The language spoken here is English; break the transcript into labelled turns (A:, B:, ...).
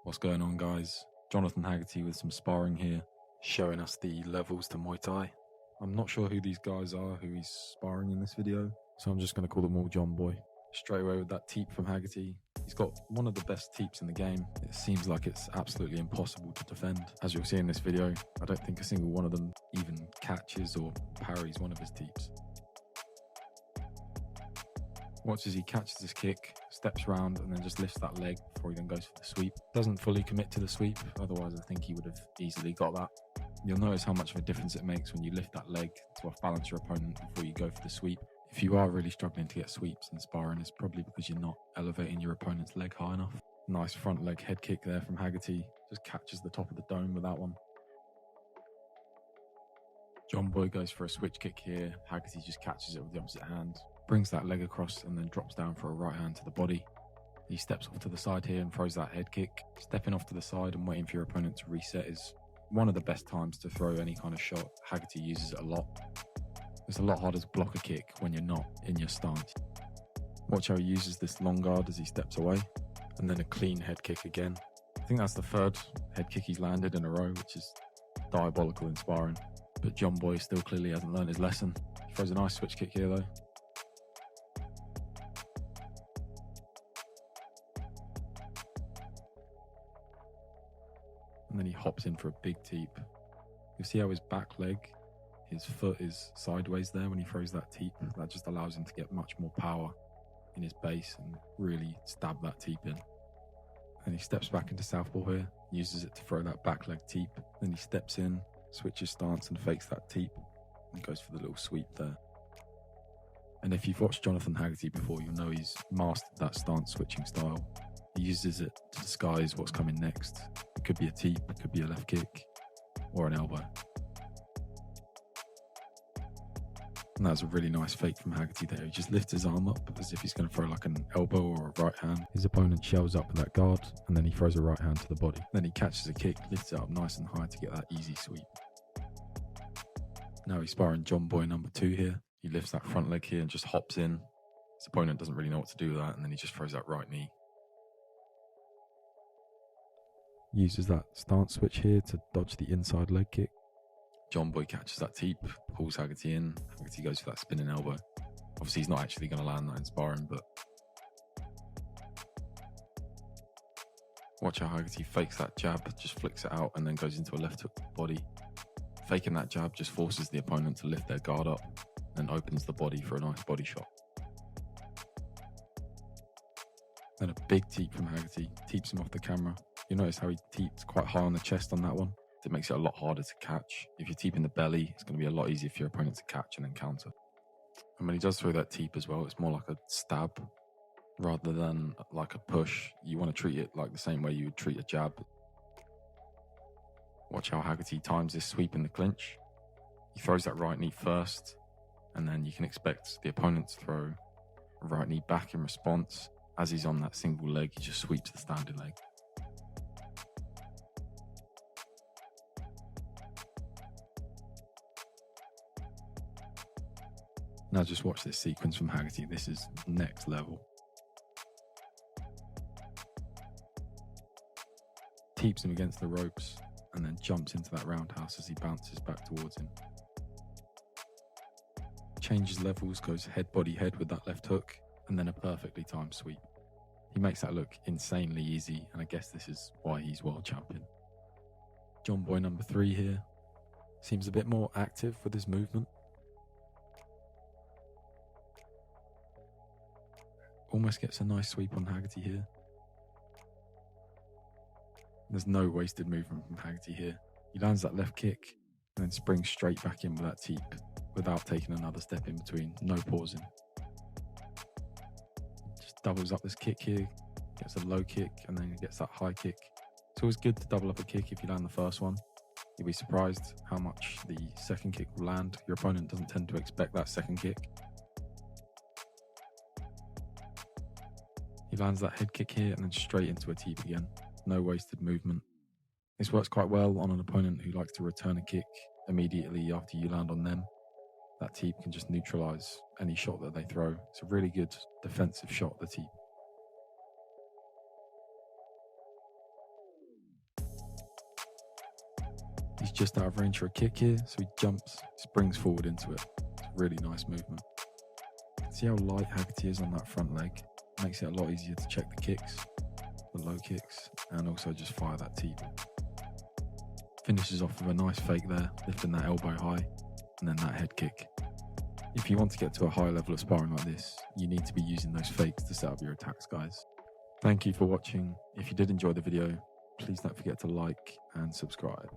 A: What's going on, guys? Jonathan Haggerty with some sparring here, showing us the levels to Muay Thai. I'm not sure who these guys are, who he's sparring in this video, so I'm just going to call them all John Boy. Straight away with that teep from Haggerty. He's got one of the best teeps in the game. It seems like it's absolutely impossible to defend. As you'll see in this video, I don't think a single one of them even catches or parries one of his teeps. Watch as he catches his kick, steps round, and then just lifts that leg before he then goes for the sweep. Doesn't fully commit to the sweep, otherwise I think he would have easily got that. You'll notice how much of a difference it makes when you lift that leg to off-balance your opponent before you go for the sweep. If you are really struggling to get sweeps in sparring, it's probably because you're not elevating your opponent's leg high enough. Nice front leg head kick there from Haggerty. Just catches the top of the dome with that one. John Boy goes for a switch kick here. Haggerty just catches it with the opposite hand. Brings that leg across and then drops down for a right hand to the body. He steps off to the side here and throws that head kick. Stepping off to the side and waiting for your opponent to reset is one of the best times to throw any kind of shot. Haggerty uses it a lot. It's a lot harder to block a kick when you're not in your stance. Watch how he uses this long guard as he steps away, and then a clean head kick again. I think that's the third head kick he's landed in a row, which is diabolical in sparring. But John Boy still clearly hasn't learned his lesson. He throws a nice switch kick here though. And then he hops in for a big teep. You'll see how his back leg, his foot is sideways there when he throws that teep. That just allows him to get much more power in his base and really stab that teep in. And he steps back into southpaw here, uses it to throw that back leg teep. Then he steps in, switches stance and fakes that teep and goes for the little sweep there. And if you've watched Jonathan Haggerty before, you'll know he's mastered that stance switching style. He uses it to disguise what's coming next. It could be a teep, it could be a left kick, or an elbow. And that was a really nice fake from Haggerty there. He just lifts his arm up as if he's going to throw like an elbow or a right hand. His opponent shells up with that guard, and then he throws a right hand to the body. Then he catches a kick, lifts it up nice and high to get that easy sweep. Now he's sparring John Boy number 2 here. He lifts that front leg here and just hops in. His opponent doesn't really know what to do with that, and then he just throws that right knee. Uses that stance switch here to dodge the inside leg kick. John Boy catches that teep, pulls Haggerty in. Haggerty goes for that spinning elbow. Obviously he's not actually going to land that in sparring, but watch how Haggerty fakes that jab, just flicks it out and then goes into a left hook to the body. Faking that jab just forces the opponent to lift their guard up and opens the body for a nice body shot. Then a big teep from Haggerty, teeps him off the camera. You'll notice how he teeps quite high on the chest on that one. It makes it a lot harder to catch. If you're teeping the belly, it's going to be a lot easier for your opponent to catch and then counter. And when he does throw that teep as well, it's more like a stab rather than like a push. You want to treat it like the same way you would treat a jab. Watch how Haggerty times this sweep in the clinch. He throws that right knee first, and then you can expect the opponent to throw a right knee back in response. As he's on that single leg, he just sweeps the standing leg. Now just watch this sequence from Haggerty. This is next level. Teeps him against the ropes and then jumps into that roundhouse as he bounces back towards him. Changes levels, goes head, body, head with that left hook, and then a perfectly timed sweep. He makes that look insanely easy, and I guess this is why he's world champion. John Boy number 3 here. Seems a bit more active with his movement. Almost gets a nice sweep on Haggerty here. There's no wasted movement from Haggerty here. He lands that left kick and then springs straight back in with that teep without taking another step in between, no pausing. Just doubles up this kick here, gets a low kick and then gets that high kick. It's always good to double up a kick if you land the first one. You'll be surprised how much the second kick will land. Your opponent doesn't tend to expect that second kick. He lands that head kick here and then straight into a teep again. No wasted movement. This works quite well on an opponent who likes to return a kick immediately after you land on them. That teep can just neutralise any shot that they throw. It's a really good defensive shot, the teep. He's just out of range for a kick here, so he jumps, springs forward into it. It's a really nice movement. See how light Haggerty is on that front leg? Makes it a lot easier to check the kicks, the low kicks, and also just fire that teep. Finishes off with a nice fake there, lifting that elbow high, and then that head kick. If you want to get to a high level of sparring like this, you need to be using those fakes to set up your attacks, guys. Thank you for watching. If you did enjoy the video, please don't forget to like and subscribe.